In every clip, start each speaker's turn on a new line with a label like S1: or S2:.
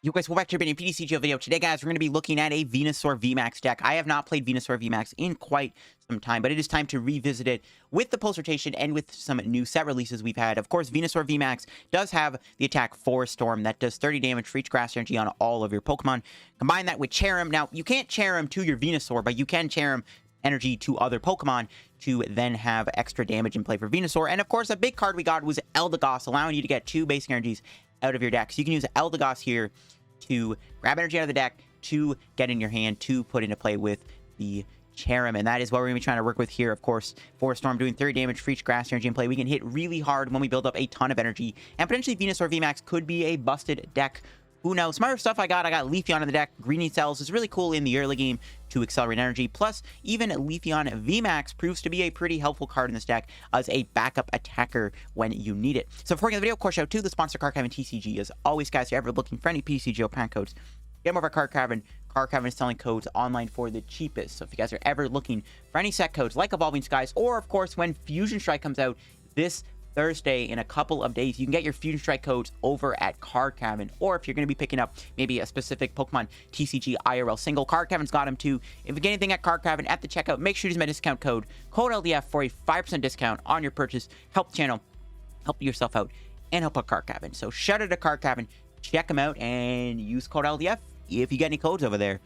S1: Yo guys, welcome back to a PTCGO video. Today, guys, we're going to be looking at a Venusaur VMAX deck. I have not played Venusaur VMAX in quite some time, but it is time to revisit it with the post rotation and with some new set releases we've had. Of course, Venusaur VMAX does have the attack Forest Storm that does 30 damage for each grass energy on all of your Pokemon. Combine that with Cherrim. Now, you can't Cherrim to your Venusaur, but you can Cherrim energy to other Pokemon to then have extra damage in play for Venusaur. And of course, a big card we got was Eldegoss, allowing you to get 2 basic energies out of your deck. So you can use Eldegoss here to grab energy out of the deck, to get in your hand, to put into play with the Cherrim. And that is what we're going to be trying to work with here. Of course, Forest Storm doing 30 damage for each grass energy in play. We can hit really hard when we build up a ton of energy. And potentially Venusaur VMAX could be a busted deck. Who knows? Some other stuff I got Leafeon in the deck. Greenie Cells is really cool in the early game to accelerate energy. Plus, even Leafeon VMAX proves to be a pretty helpful card in this deck as a backup attacker when you need it. So before we get the video, of course, shout out to the sponsor, Card Cavern TCG. As always, guys, if you're ever looking for any PTCGO pack codes, get them over at Card Cavern. Card Cavern is selling codes online for the cheapest. So if you guys are ever looking for any set codes like Evolving Skies, or of course, when Fusion Strike comes out this Thursday in a couple of days, you can get your Fusion Strike codes over at Card Cavern. Or if you're going to be picking up maybe a specific Pokemon TCG IRL single, Card Cavern's got them too. If you get anything at Card Cavern at the checkout, make sure to use my discount code LDF for a 5% discount on your purchase. Help the channel, help yourself out, and help out Card Cavern. So shout out to Card Cavern, check them out, and use code LDF if you get any codes over there.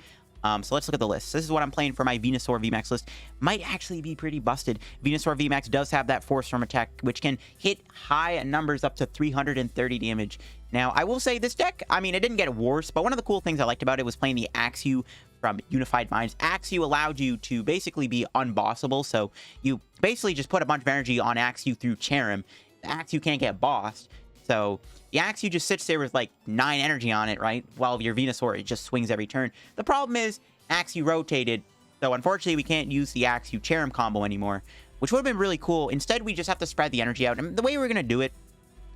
S1: So let's look at the list. This is what I'm playing for my Venusaur VMAX list. Might actually be pretty busted. Venusaur VMAX does have that Force Storm attack, which can hit high numbers up to 330 damage. Now, I will say this deck, I mean, it didn't get worse, but one of the cool things I liked about it was playing the Axew from Unified Minds. Axew allowed you to basically be unbossable, so you basically just put a bunch of energy on Axew through Cherrim. The Axew can't get bossed. So the Axew just sits there with like 9 energy on it, right? While your Venusaur, it just swings every turn. The problem is Axew rotated, so unfortunately we can't use the Axew Cherrim combo anymore, which would have been really cool. Instead, we just have to spread the energy out. And the way we're going to do it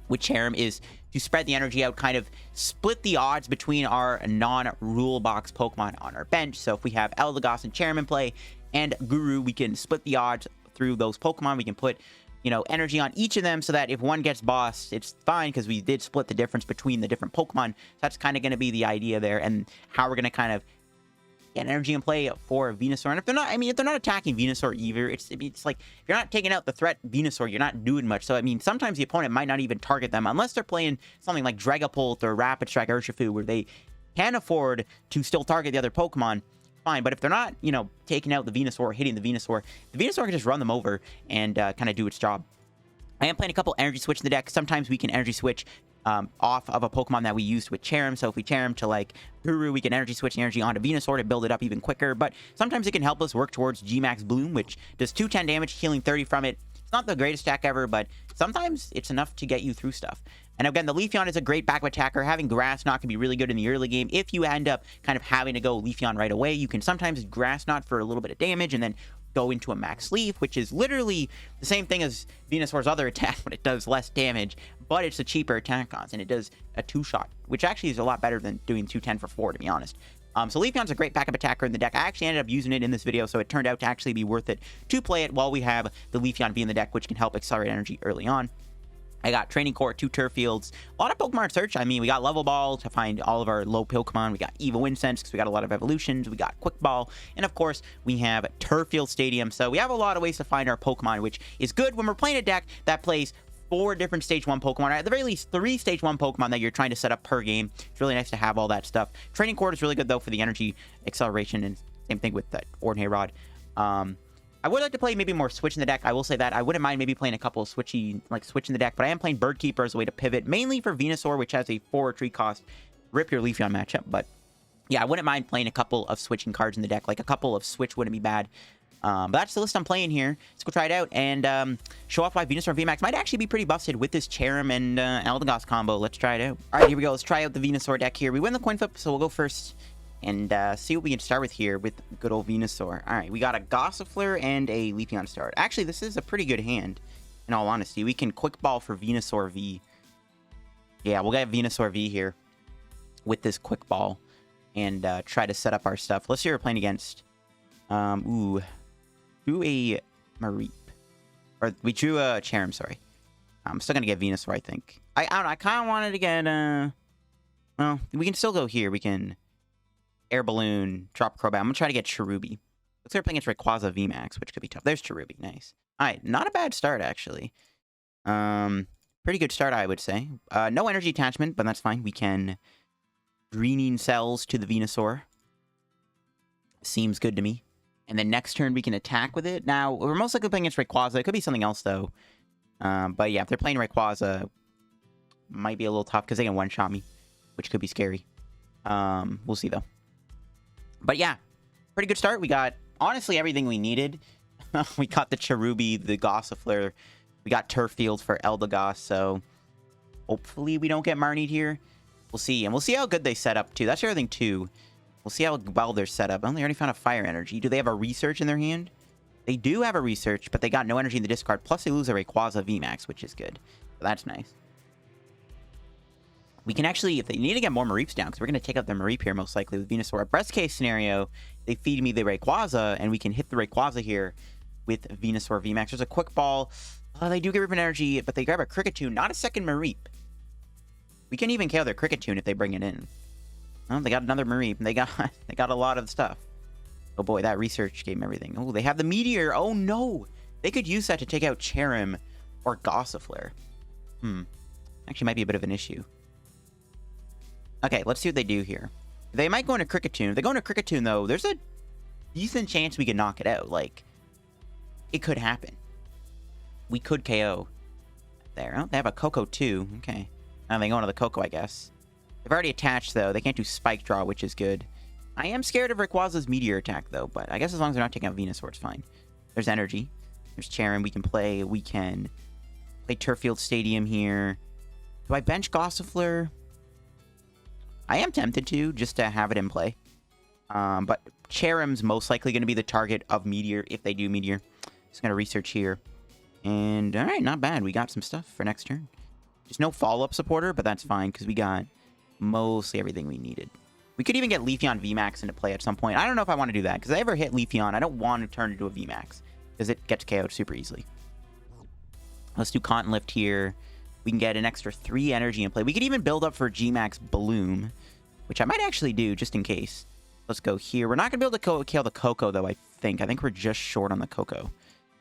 S1: with Cherrim is to spread the energy out, kind of split the odds between our non-rule box Pokemon on our bench. So if we have Eldegoss and Cherrim in play and Guru, we can split the odds through those Pokemon. We can put, you know, energy on each of them so that if one gets bossed, it's fine because we did split the difference between the different Pokemon. So that's kind of going to be the idea there, and how we're going to kind of get energy in play for Venusaur. And if they're not, I mean, if they're not attacking Venusaur either, it's like if you're not taking out the threat Venusaur, you're not doing much. So I mean, sometimes the opponent might not even target them unless they're playing something like Dragapult or Rapid Strike Urshifu, where they can afford to still target the other Pokemon. Fine, but if they're not, you know, taking out the Venusaur, hitting the Venusaur can just run them over and kind of do its job. I am playing a couple Energy Switch in the deck. Sometimes we can Energy Switch off of a Pokemon that we used with Cherrim. So if we Cherrim to like Guru, we can Energy Switch the energy onto Venusaur to build it up even quicker. But sometimes it can help us work towards G-Max Bloom, which does 210 damage, healing 30 from it. It's not the greatest deck ever, but sometimes it's enough to get you through stuff. And again, the Leafeon is a great backup attacker. Having Grass Knot can be really good in the early game. If you end up kind of having to go Leafeon right away, you can sometimes Grass Knot for a little bit of damage and then go into a Max Leaf, which is literally the same thing as Venusaur's other attack, but it does less damage, but it's a cheaper attack cost, and it does a 2-shot, which actually is a lot better than doing 210 for 4, to be honest. So Leafeon's a great backup attacker in the deck. I actually ended up using it in this video, so it turned out to actually be worth it to play it while we have the Leafeon V in the deck, which can help accelerate energy early on. I got Training Court, 2 Turffields, a lot of Pokemon search. I mean, we got Level Ball to find all of our low Pokemon. We got Evolution Incense because we got a lot of evolutions. We got Quick Ball. And of course, we have Turffield Stadium. So we have a lot of ways to find our Pokemon, which is good when we're playing a deck that plays 4 different Stage 1 Pokemon, or at the very least 3 Stage 1 Pokemon that you're trying to set up per game. It's really nice to have all that stuff. Training Court is really good, though, for the energy acceleration, and same thing with that Ordinary Rod. I would like to play maybe more Switch in the deck. I will say that. I wouldn't mind maybe playing a couple of Switch in the deck, but I am playing Bird Keeper as a way to pivot, mainly for Venusaur, which has a 4 retreat cost. Rip your Leafeon matchup, but yeah, I wouldn't mind playing a couple of switching cards in the deck. Like a couple of Switch wouldn't be bad. But that's the list I'm playing here. Let's go try it out and show off why Venusaur VMAX might actually be pretty busted with this Cherrim and Eldegoss combo. Let's try it out. All right, here we go. Let's try out the Venusaur deck here. We win the coin flip, so we'll go first and see what we can start with here with good old Venusaur. All right, we got a Gossifleur and a Leafeon start. Actually, this is a pretty good hand, in all honesty. We can Quick Ball for Venusaur V. Yeah, we'll get Venusaur V here with this Quick Ball and try to set up our stuff. Let's see who we're playing against. Ooh. Drew a Mareep. Or we drew a Cherrim, sorry. I'm still going to get Venusaur, I think. I don't know, I kind of wanted to get, Well, we can still go here. We can Air Balloon, drop Crobat. I'm going to try to get Cherubi. Looks like we're playing against Rayquaza VMAX, which could be tough. There's Cherubi. Nice. All right. Not a bad start, actually. Pretty good start, I would say. No energy attachment, but that's fine. We can greening cells to the Venusaur. Seems good to me. And then next turn, we can attack with it. Now, we're most likely playing against Rayquaza. It could be something else, though. But yeah, if they're playing Rayquaza, might be a little tough because they can one-shot me, which could be scary. We'll see, though. But yeah, pretty good start. We got, honestly, everything we needed. We got the Cherubi, the Gossifleur. We got Turffield for Eldegoss, so hopefully we don't get Marnied here. We'll see. And we'll see how good they set up, too. That's the other thing, too. We'll see how well they're set up. Oh, they already found a Fire Energy. Do they have a Research in their hand? They do have a Research, but they got no energy in the discard. Plus, they lose a Rayquaza VMAX, which is good. So that's nice. We can actually, if they need to get more Mareeps down, because we're going to take out the Mareep here, most likely, with Venusaur. Best case scenario, they feed me the Rayquaza, and we can hit the Rayquaza here with Venusaur VMAX. There's a Quick Ball. They do get Ribbon Energy, but they grab a Kricketune, not a second Mareep. We can even KO their Kricketune if they bring it in. Oh, they got another Mareep. They got a lot of stuff. Oh boy, that Research gave them everything. Oh, they have the Meteor. Oh no! They could use that to take out Cherrim or Gossifleur. Actually might be a bit of an issue. Okay, let's see what they do here. They might go into Kricketune. If they go into Kricketune, though, there's a decent chance we can knock it out. Like, it could happen. We could KO there. Oh, they have a Coco too. Okay. Now they go into the Coco, I guess. They've already attached, though. They can't do Spike Draw, which is good. I am scared of Rayquaza's Meteor attack, though, but I guess as long as they're not taking out Venusaur, it's fine. There's Energy. There's Cherrim we can play. We can play Turffield Stadium here. Do I bench Gossifleur? I am tempted to, just to have it in play. But Cherrim's most likely going to be the target of Meteor, if they do Meteor. Just going to Research here. And, alright, not bad. We got some stuff for next turn. Just no follow-up supporter, but that's fine, because we got mostly everything we needed. We could even get Leafeon VMAX into play at some point. I don't know if I want to do that, because if I ever hit Leafeon, I don't want to turn into a VMAX, because it gets KO'd super easily. Let's do Cotton Lift here. We can get an extra 3 energy in play. We could even build up for G-Max Bloom, which I might actually do, just in case. Let's go here. We're not going to be able to kill the Coco, though, I think. I think we're just short on the Coco.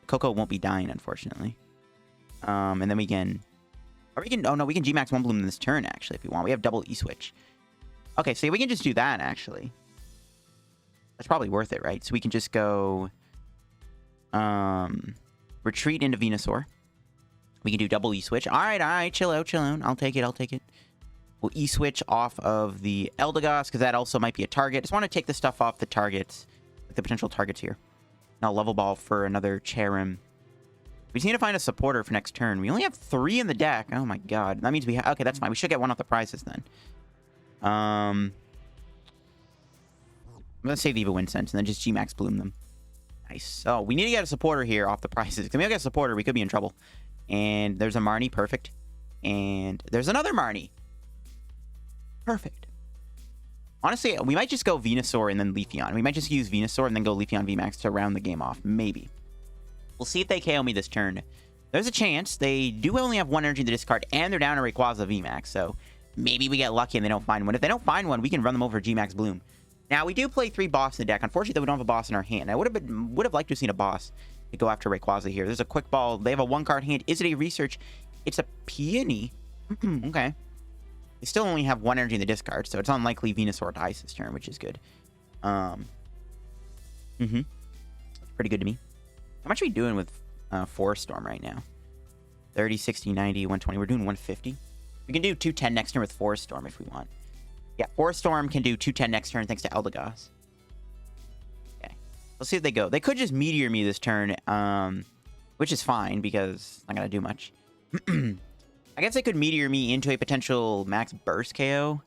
S1: Coco won't be dying, unfortunately. And then we can... Or we can... Oh, no, we can G-Max 1 Bloom in this turn, actually, if we want. We have double E-Switch. Okay, so we can just do that, actually. That's probably worth it, right? So we can just go... retreat into Venusaur. We can do double E-Switch. Alright, chill out. I'll take it. We'll E-Switch off of the Eldegoss, because that also might be a target. Just want to take the stuff off the targets, the potential targets here. Now Level Ball for another Cherrim. We just need to find a supporter for next turn. We only have 3 in the deck. Oh my god. That means we have... Okay, that's fine. We should get one off the prizes then. I'm going to save the Evo Incense and then just G-Max Bloom them. Nice. So, we need to get a supporter here off the prizes. If we don't get a supporter, we could be in trouble. And there's a Marnie. Perfect. And there's another Marnie. Perfect. Honestly, we might just go Venusaur and then Leafeon. We might just use Venusaur and then go Leafeon VMAX to round the game off. Maybe. We'll see if they KO me this turn. There's a chance. They do only have 1 energy in the discard, and they're down to Rayquaza VMAX, so maybe we get lucky and they don't find one. If they don't find one, we can run them over G-Max Bloom. Now, we do play 3 boss in the deck. Unfortunately, we don't have a boss in our hand. I would have liked to have seen a boss to go after Rayquaza here. There's a Quick Ball. They have a 1-card hand. Is it a Research? It's a Peony. Okay. They still only have 1 energy in the discard, so it's unlikely Venusaur dies this turn, which is good. Pretty good to me. How much are we doing with Forest Storm right now? 30, 60, 90, 120. We're doing 150. We can do 210 next turn with Forest Storm if we want. Yeah, Forest Storm can do 210 next turn thanks to Eldegoss. Okay. Let's see if they go. They could just Meteor me this turn, which is fine because it's not going to do much. I guess they could Meteor me into a potential max burst KO.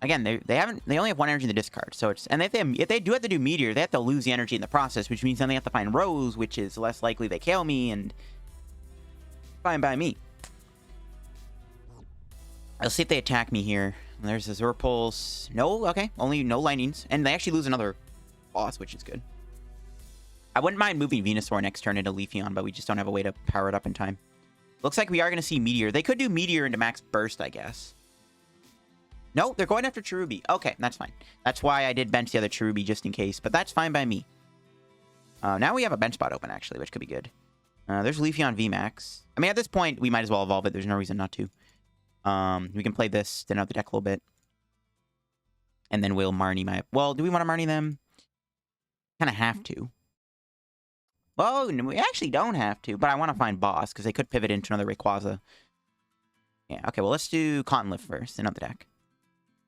S1: Again, they only have 1 energy in the discard, so it's, and if they do have to do Meteor, they have to lose the energy in the process, which means then they have to find Rose, which is less likely they KO me, and fine by me. Let's see if they attack me here. There's a Zerpulse. No, okay, only no lightnings, and they actually lose another boss, which is good. I wouldn't mind moving Venusaur next turn into Leafeon, but we just don't have a way to power it up in time. Looks like we are going to see Meteor. They could do Meteor into max burst, I guess. No, they're going after Cherubi. Okay, that's fine. That's why I did bench the other Cherubi just in case, but that's fine by me. Now we have a bench spot open, actually, which could be good. There's Leafeon VMAX. I mean, at this point, we might as well evolve it. There's no reason not to. We can play this, thin out the deck a little bit. And then we'll Marnie my... Well, do we want to Marnie them? Kind of have to. Well, no, we actually don't have to, but I want to find Boss, because they could pivot into another Rayquaza. Yeah, okay, well, let's do Cottonlift first, thin out the deck.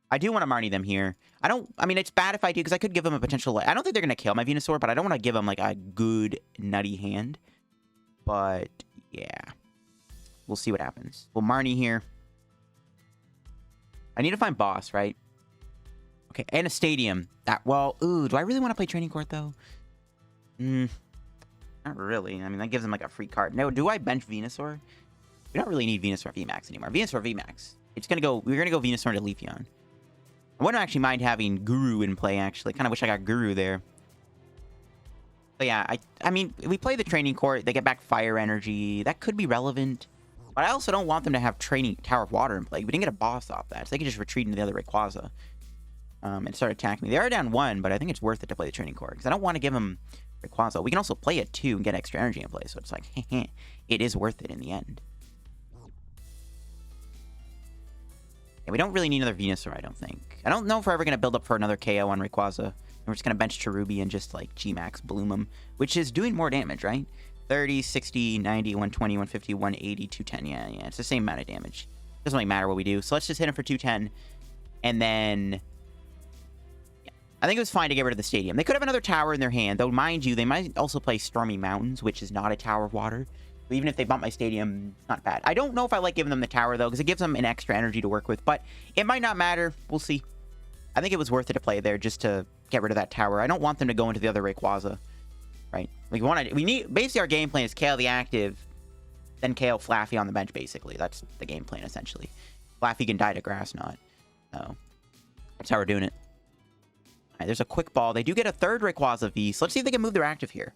S1: I do want to Marnie them here. I mean, it's bad if I do, because I could give them a potential... I don't think they're going to kill my Venusaur, but I don't want to give them, like, a good, nutty hand. But, yeah. We'll see what happens. We'll Marnie here. I need to find Boss, right? Okay, and a Stadium. Well, ooh, do I really want to play Training Court, though? Not really. I mean, that gives them, like, a free card. No, do I bench Venusaur? We don't really need Venusaur VMAX anymore. Venusaur VMAX. It's going to go... We're going to go Venusaur into Leafeon. I wouldn't actually mind having Guru in play, actually. Kind of wish I got Guru there. But yeah, I mean, if we play the Training Court, they get back Fire Energy. That could be relevant. But I also don't want them to have Tower of Water in play. We didn't get a Boss off that, so they could just retreat into the other Rayquaza. And start attacking me. They are down 1, but I think it's worth it to play the Training Court. Because I don't want to give them Rayquaza. We can also play it 2 and get extra energy in play. So it's like, it is worth it in the end. Yeah, we don't really need another Venusaur, I don't think. I don't know if we're ever going to build up for another KO on Rayquaza. And we're just going to bench Cherubi and just, like, G-Max Bloom him. Which is doing more damage, right? 30, 60, 90, 120, 150, 180, 210. Yeah, it's the same amount of damage. Doesn't really matter what we do. So let's just hit him for 210. And then... Yeah, I think it was fine to get rid of the Stadium. They could have another tower in their hand. Though, mind you, they might also play Stormy Mountains, which is not a Tower of Water. But even if they bump my Stadium, it's not bad. I don't know if I like giving them the tower, though, because it gives them an extra energy to work with. But it might not matter. We'll see. I think it was worth it to play there just to get rid of that tower. I don't want them to go into the other Rayquaza, right? Basically, our game plan is KO the active, then KO Flaffy on the bench, basically. That's the game plan, essentially. Flaffy can die to Grass Knot. So, that's how we're doing it. All right, there's a quick ball. They do get a third Rayquaza V, so let's see if they can move their active here.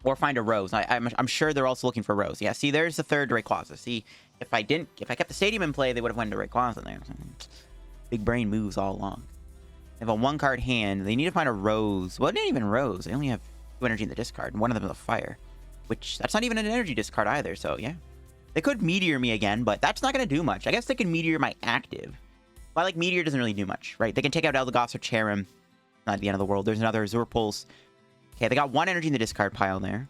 S1: Or find a Rose. I'm sure they're also looking for Rose. Yeah, see, there's the third Rayquaza. See, if I kept the Stadium in play, they would have went to Rayquaza there. Big brain moves all along. They have a 1-card hand. They need to find a Rose. Well, it ain't even Rose. They only have 2 energy in the discard, and one of them is a Fire. Which, that's not even an energy discard either, so yeah. They could Meteor me again, but that's not going to do much. I guess they can Meteor my active. But, like, Meteor doesn't really do much, right? They can take out Eldegoss or Cherrim. Not the end of the world. There's another Azure Pulse. Okay, they got 1 energy in the discard pile there.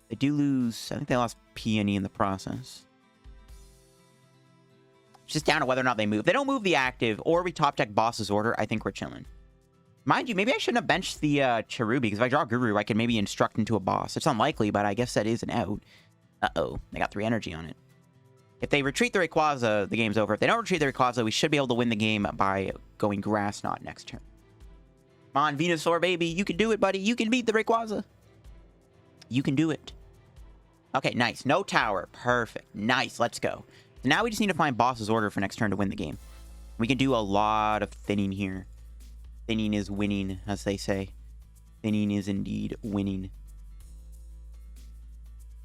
S1: They do lose... I think they lost Peony in the process. It's just down to whether or not they move. If they don't move the active, or we top deck Boss's Order, I think we're chilling. Mind you, maybe I shouldn't have benched the Cherubi, because if I draw Guru, I can maybe instruct into a Boss. It's unlikely, but I guess that is an out. Uh-oh. They got 3 energy on it. If they retreat the Rayquaza, the game's over. If they don't retreat the Rayquaza, we should be able to win the game by going Grass Knot next turn. Come on, Venusaur, baby. You can do it, buddy. You can beat the Rayquaza. You can do it. Okay, nice. No tower. Perfect. Nice. Let's go. So now we just need to find Boss's Order for next turn to win the game. We can do a lot of thinning here. Thinning is winning, as they say. Thinning is indeed winning.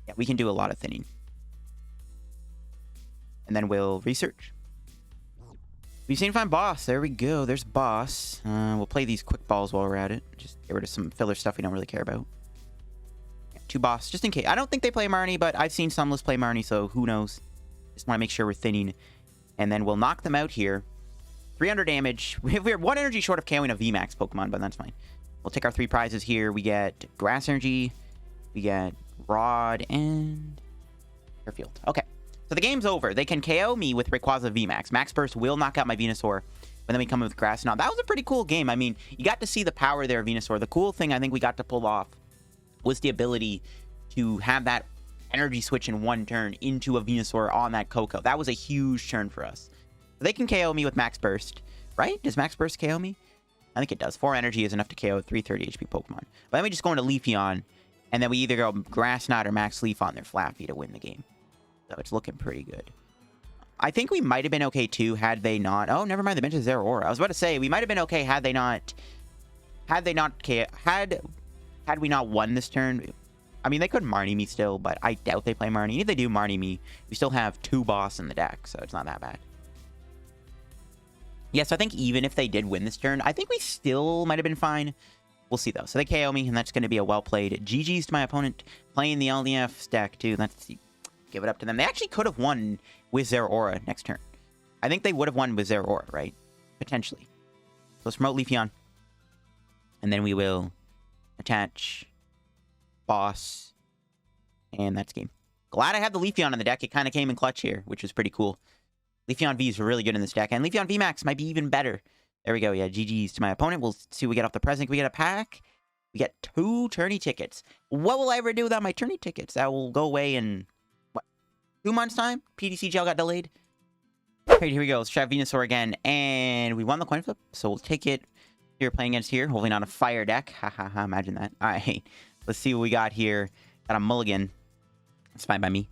S1: Yeah, we can do a lot of thinning. And then we'll research. We just need to find Boss. There we go. There's Boss. We'll play these quick balls while we're at it. Just get rid of some filler stuff we don't really care about. Yeah, 2 Boss, just in case. I don't think they play Marnie, but I've seen some lists play Marnie, so who knows. Just want to make sure we're thinning. And then we'll knock them out here. 300 damage. We're 1 energy short of KOing a VMAX Pokemon, but that's fine. We'll take our 3 prizes here. We get Grass Energy. We get Rod and Turffield. Okay. So the game's over. They can KO me with Rayquaza VMAX. Max Burst will knock out my Venusaur. And then we come in with Grass Knot. That was a pretty cool game. I mean, you got to see the power there of Venusaur. The cool thing I think we got to pull off was the ability to have that energy switch in 1 turn into a Venusaur on that Coco. That was a huge turn for us. They can KO me with Max Burst, right? Does Max Burst KO me? I think it does. 4 energy is enough to KO a 330 HP Pokemon. But then we just go into Leafeon, and then we either go Grass Knot or Max Leaf on their Flaffy to win the game. So it's looking pretty good. I think we might have been okay too had they not... Oh, never mind. The bench is their Aura. I was about to say we might have been okay had they not... Had we not won this turn. I mean, they could Marnie me still, but I doubt they play Marnie. If they do Marnie me, we still have 2 Boss in the deck, so it's not that bad. Yes, I think even if they did win this turn, I think we still might have been fine. We'll see, though. So they KO me, and that's going to be a well-played GG's to my opponent. Playing the LDF stack, too. Let's give it up to them. They actually could have won with their Aura next turn. I think they would have won with their Aura, right? Potentially. So let's promote Leafeon. And then we will attach Boss. And that's game. Glad I have the Leafeon in the deck. It kind of came in clutch here, which was pretty cool. Leafeon V is really good in this deck. And Leafeon VMAX might be even better. There we go. Yeah, GG's to my opponent. We'll see what we get off the present. We get a pack. We get 2 tourney tickets. What will I ever do without my tourney tickets? That will go away in, what, 2 months' time? PTCGO got delayed. Alright, here we go. Let's try Venusaur again. And we won the coin flip, so we'll take it. Here, playing against here. Hopefully not a fire deck. Ha ha ha, imagine that. Alright, let's see what we got here. Got a mulligan. It's fine by me.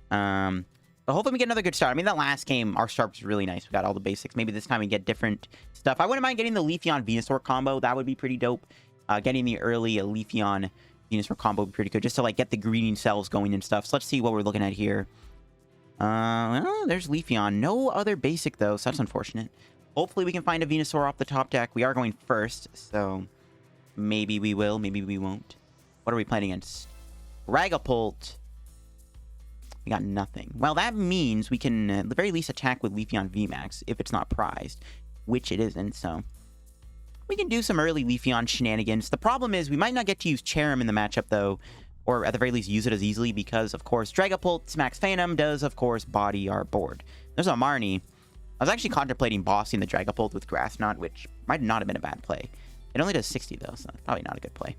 S1: But hopefully we get another good start. I mean, that last game, our start was really nice. We got all the basics. Maybe this time we get different stuff. I wouldn't mind getting the Leafeon Venusaur combo. That would be pretty dope. Getting the early Leafeon Venusaur combo would be pretty good. Just to, like, get the greeting cells going and stuff. So let's see what we're looking at here. Well, there's Leafeon. No other basic, though, so that's unfortunate. Hopefully we can find a Venusaur off the top deck. We are going first, so maybe we will. Maybe we won't. What are we playing against? Dragapult. We got nothing. Well, that means we can at the very least attack with Leafeon VMAX if it's not prized, which it isn't, so we can do some early Leafeon shenanigans. The problem is we might not get to use Cherrim in the matchup, though, or at the very least use it as easily because, of course, Dragapult Max Phantom does, of course, body our board. There's a Marnie. I was actually contemplating bossing the Dragapult with Grass Knot, which might not have been a bad play. It only does 60, though, so probably not a good play.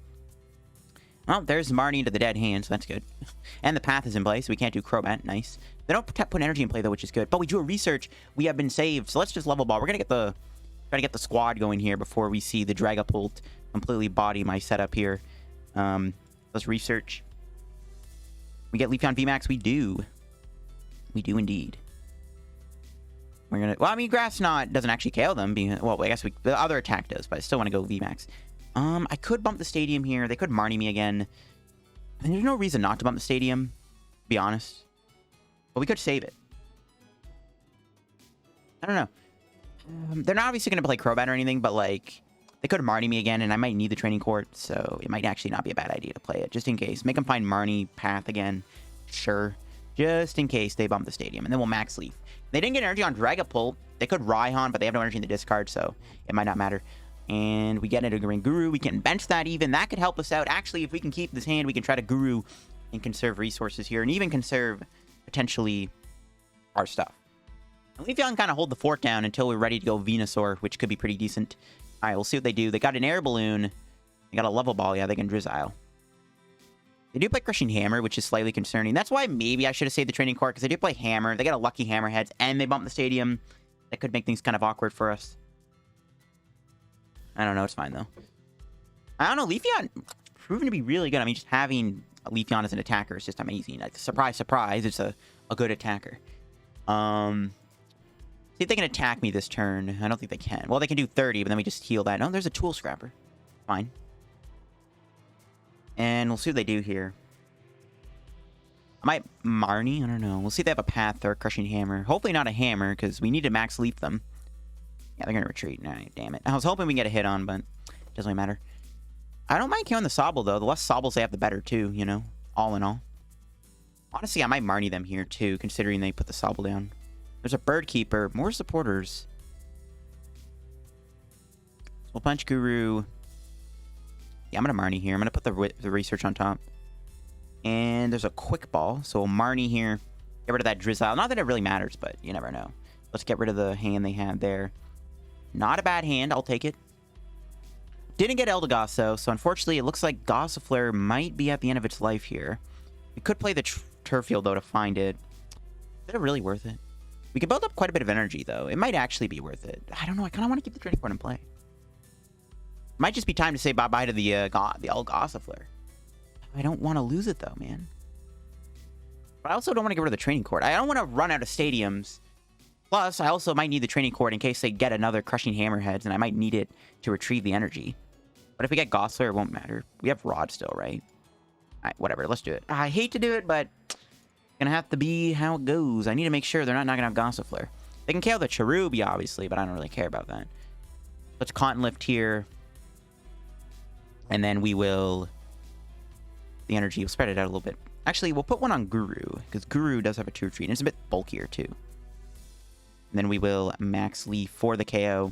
S1: Well, there's Marnie into the dead hand, so that's good. And the path is in place, so we can't do Crobat. Nice. They don't put energy in play, though, which is good. But we do a research. We have been saved, so let's just level ball. We're going to try to get the squad going here before we see the Dragapult completely body my setup here. Let's research. We get Leafeon VMAX. We do. We do indeed. We're going to... Well, I mean, Grass Knot doesn't actually KO them. Well, I guess the other attack does, but I still want to go VMAX. I could bump the stadium here. They could Marnie me again. And there's no reason not to bump the stadium, to be honest. But we could save it. I don't know. They're not obviously going to play Crobat or anything, but, like, they could Marnie me again, and I might need the training court, so it might actually not be a bad idea to play it, just in case. Make them find Marnie path again. Sure. Just in case they bump the stadium, and then we'll max Leaf. They didn't get energy on Dragapult. They could Raihan, but they have no energy in the discard, so it might not matter. And we get into Oranguru. We can bench that even. That could help us out. Actually, if we can keep this hand, we can try to Guru and conserve resources here. And even conserve, potentially, our stuff. And Leafeon kind of hold the fort down until we're ready to go Venusaur, which could be pretty decent. Alright, we'll see what they do. They got an Air Balloon. They got a Level Ball. Yeah, they can Drizzile. They do play Crushing Hammer, which is slightly concerning. That's why maybe I should have saved the Training Court, because they do play Hammer. They got a Lucky Hammerheads, and they bump the stadium. That could make things kind of awkward for us. I don't know. It's fine, though. I don't know. Leafeon proven to be really good. I mean, just having Leafeon as an attacker is just amazing. Like, surprise, surprise. It's a good attacker. See if they can attack me this turn. I don't think they can. Well, they can do 30, but then we just heal that. No, there's a Tool Scrapper. Fine. And we'll see what they do here. I might Marnie. I don't know. We'll see if they have a path or a Crushing Hammer. Hopefully not a Hammer, because we need to max Leaf them. Yeah, they're going to retreat. Nah, damn it. I was hoping we can get a hit on, but it doesn't really matter. I don't mind killing the Sobble, though. The less Sobbles they have, the better, too, you know? All in all. Honestly, I might Marnie them here, too, considering they put the Sobble down. There's a Bird Keeper. More supporters. We'll punch Guru. Yeah, I'm going to Marnie here. I'm going to put the research on top. And there's a Quick Ball. So we'll Marnie here. Get rid of that Drizzile. Not that it really matters, but you never know. Let's get rid of the hand they had there. Not a bad hand. I'll take it. Didn't get Eldegoss, though. So unfortunately, it looks like Gossifleur might be at the end of its life here. We could play the Turffield, though, to find it. Is it really worth it? We can build up quite a bit of energy, though. It might actually be worth it. I don't know. I kind of want to keep the training court in play. Might just be time to say bye-bye to the old Gossifleur. I don't want to lose it, though, man. But I also don't want to get rid of the training court. I don't want to run out of stadiums. Plus, I also might need the training court in case they get another Crushing Hammerheads, and I might need it to retrieve the energy. But if we get Gossifleur, it won't matter. We have Rod still, right? Alright, whatever. Let's do it. I hate to do it, but it's gonna have to be how it goes. I need to make sure they're not knocking out Gossifleur. They can KO the Cherubi, obviously, but I don't really care about that. Let's Cotton Lift here. And then we will... The energy, we'll spread it out a little bit. Actually, we'll put one on Guru, because Guru does have a 2 retreat, and it's a bit bulkier, too. And then we will Max Leaf for the KO.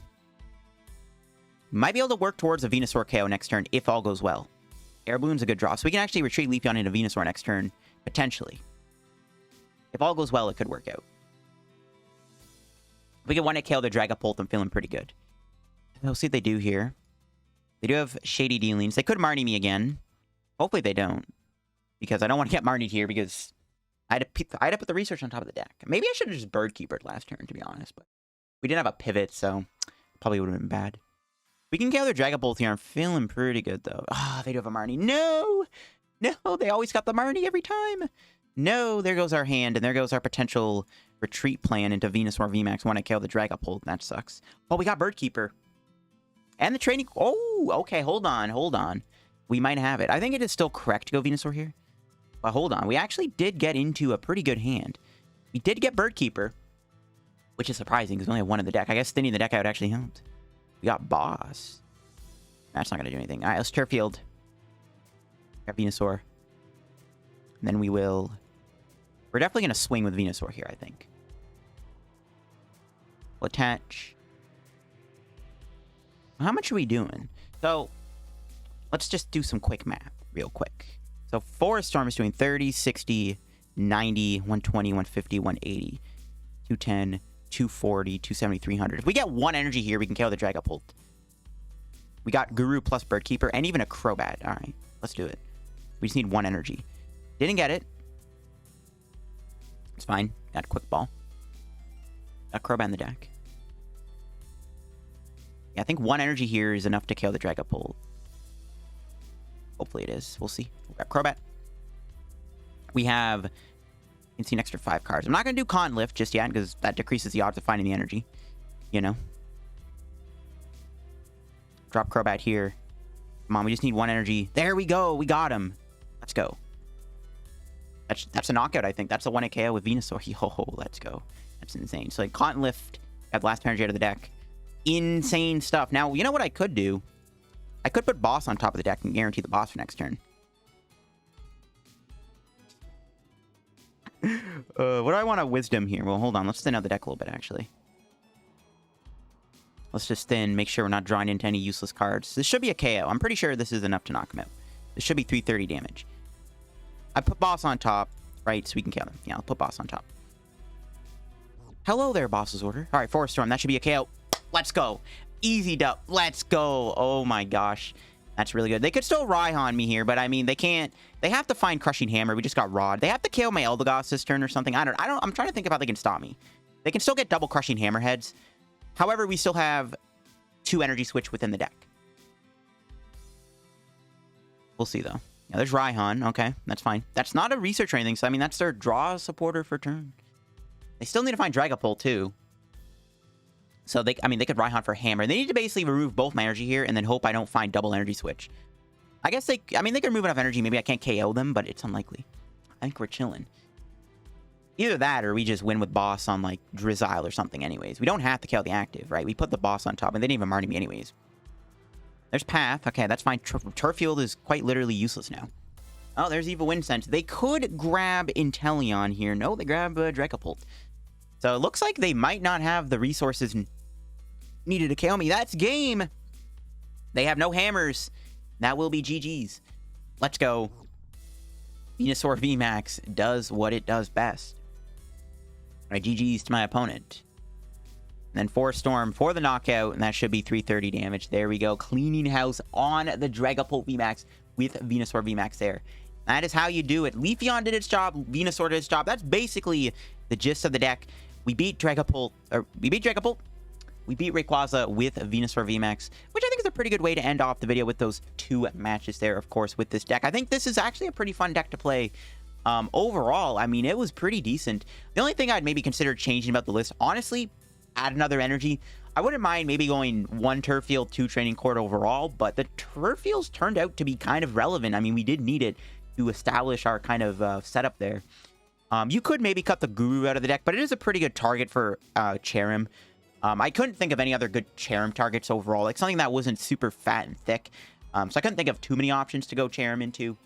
S1: Might be able to work towards a Venusaur KO next turn, if all goes well. Air Balloon's a good draw, so we can actually retreat Leafeon into Venusaur next turn, potentially. If all goes well, it could work out. If we get 1-hit KO the Dragapult, I'm feeling pretty good. We'll see what they do here. They do have Shady Dealings. They could Marnie me again. Hopefully they don't. Because I don't want to get Marnied here because I had to put the research on top of the deck. Maybe I should have just Bird Keepered last turn, to be honest. But we didn't have a pivot, so probably would have been bad. We can KO their Dragapult here. I'm feeling pretty good, though. Ah, they do have a Marnie. No! No, they always got the Marnie every time. No, there goes our hand, and there goes our potential retreat plan into Venusaur VMAX. Want to KO the Dragapult. That sucks. Oh, we got Bird Keeper. And the training... Oh, okay, hold on, hold on. We might have it. I think it is still correct to go Venusaur here. But hold on. We actually did get into a pretty good hand. We did get Bird Keeper, which is surprising because we only have one in the deck. I guess thinning the deck out actually helped. We got Boss. That's not going to do anything. All right, let's Turffield. Got Venusaur. And then we will... We're definitely going to swing with Venusaur here, I think. We'll attach. How much are we doing? So, let's just do some quick math real quick. So, Forest Storm is doing 30, 60, 90, 120, 150, 180, 210, 240, 270, 300. If we get 1 energy here, we can KO the Dragapult. We got Guru plus Bird Keeper and even a Crobat. All right, let's do it. We just need 1 energy. Didn't get it. It's fine. Got a Quick Ball. Got Crobat in the deck. Yeah, I think 1 energy here is enough to KO the Dragapult. Hopefully it is. We'll see. We got Crobat. We have... You can see an extra 5 cards. I'm not going to do Con Lift just yet because that decreases the odds of finding the energy. You know? Drop Crobat here. Come on, we just need 1 energy. There we go. We got him. Let's go. That's a knockout, I think. That's a 1-hit KO with Venusaur. Yo, let's go. That's insane. So, like, Con Lift. Got the last energy out of the deck. Insane stuff. Now, you know what I could do? I could put Boss on top of the deck and guarantee the Boss for next turn. What do I want to Wisdom here? Well, hold on. Let's thin out the deck a little bit, actually. Let's just thin, make sure we're not drawing into any useless cards. This should be a KO. I'm pretty sure this is enough to knock him out. This should be 330 damage. I put Boss on top, right, so we can kill him. Yeah, I'll put Boss on top. Hello there, Boss's Order. All right, Forest Storm. That should be a KO. Let's go. Easy dub. Let's go. Oh my gosh. That's really good. They could still Raihan me here, but I mean, they can't. They have to find Crushing Hammer. We just got Rod. They have to KO my Eldegoss this turn or something. I'm trying to think of how they can stop me. They can still get double Crushing Hammerheads. However, we still have 2 Energy Switch within the deck. We'll see, though. Yeah, there's Raihan. Okay, that's fine. That's not a research or anything, so I mean, that's their draw supporter for turn. They still need to find Dragapult, too. So, they could Raihan for Hammer. They need to basically remove both my energy here and then hope I don't find double Energy Switch. I guess they can remove enough energy. Maybe I can't KO them, but it's unlikely. I think we're chilling. Either that or we just win with Boss on, like, Drizzile or something anyways. We don't have to KO the active, right? We put the Boss on top, and they didn't even Marnie me anyways. There's Path. Okay, that's fine. Turffield is quite literally useless now. Oh, there's Evolution Incense. They could grab Inteleon here. No, they grab Dragapult. So it looks like they might not have the resources needed to KO me. That's game. They have no hammers. That will be GG's. Let's go. Venusaur VMAX does what it does best. All right, GG's to my opponent. And then Forest Storm for the knockout, and that should be 330 damage. There we go. Cleaning house on the Dragapult VMAX with Venusaur VMAX there. That is how you do it. Leafeon did its job. Venusaur did its job. That's basically the gist of the deck. We beat Dragapult. We beat Rayquaza with Venusaur VMAX, which I think is a pretty good way to end off the video with those 2 matches there, of course, with this deck. I think this is actually a pretty fun deck to play. Overall, I mean, it was pretty decent. The only thing I'd maybe consider changing about the list, honestly, add another energy. I wouldn't mind maybe going 1 Turffield, 2 Training Court overall, but the Turffields turned out to be kind of relevant. I mean, we did need it to establish our kind of setup there. You could maybe cut the Guru out of the deck, but it is a pretty good target for Cherrim. I couldn't think of any other good Cherrim targets overall, like something that wasn't super fat and thick. So I couldn't think of too many options to go Cherrim into.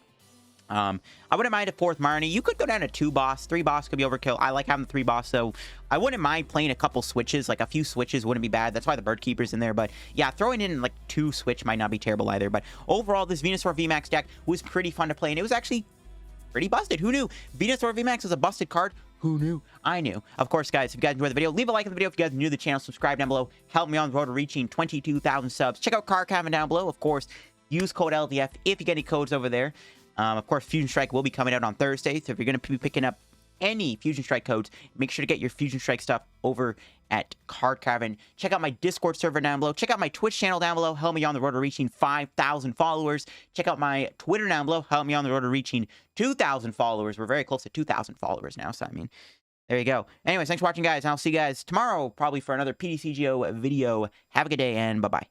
S1: I wouldn't mind a 4th Marnie. You could go down to 2 boss. 3 boss could be overkill. I like having 3 boss, so I wouldn't mind playing a couple switches. Like a few switches wouldn't be bad. That's why the Bird Keeper's in there. But yeah, throwing in like 2 switch might not be terrible either. But overall, this Venusaur VMAX deck was pretty fun to play, and it was actually pretty busted. Who knew? Venusaur VMAX is a busted card. Who knew? I knew. Of course, guys, if you guys enjoyed the video, leave a like on the video. If you guys are new to the channel, subscribe down below. Help me on the road to reaching 22,000 subs. Check out Card Cavern down below. Of course, use code LDF if you get any codes over there. Of course, Fusion Strike will be coming out on Thursday, so if you're going to be picking up any Fusion Strike codes, make sure to get your Fusion Strike stuff over at Card Cavern. Check out my Discord server down below. Check out my Twitch channel down below. Help me on the road to reaching 5,000 followers. Check out my Twitter down below. Help me on the road to reaching 2,000 followers. We're very close to 2,000 followers now, so I mean, there you go. Anyways, thanks for watching, guys, and I'll see you guys tomorrow, probably for another PTCGO video. Have a good day, and bye-bye.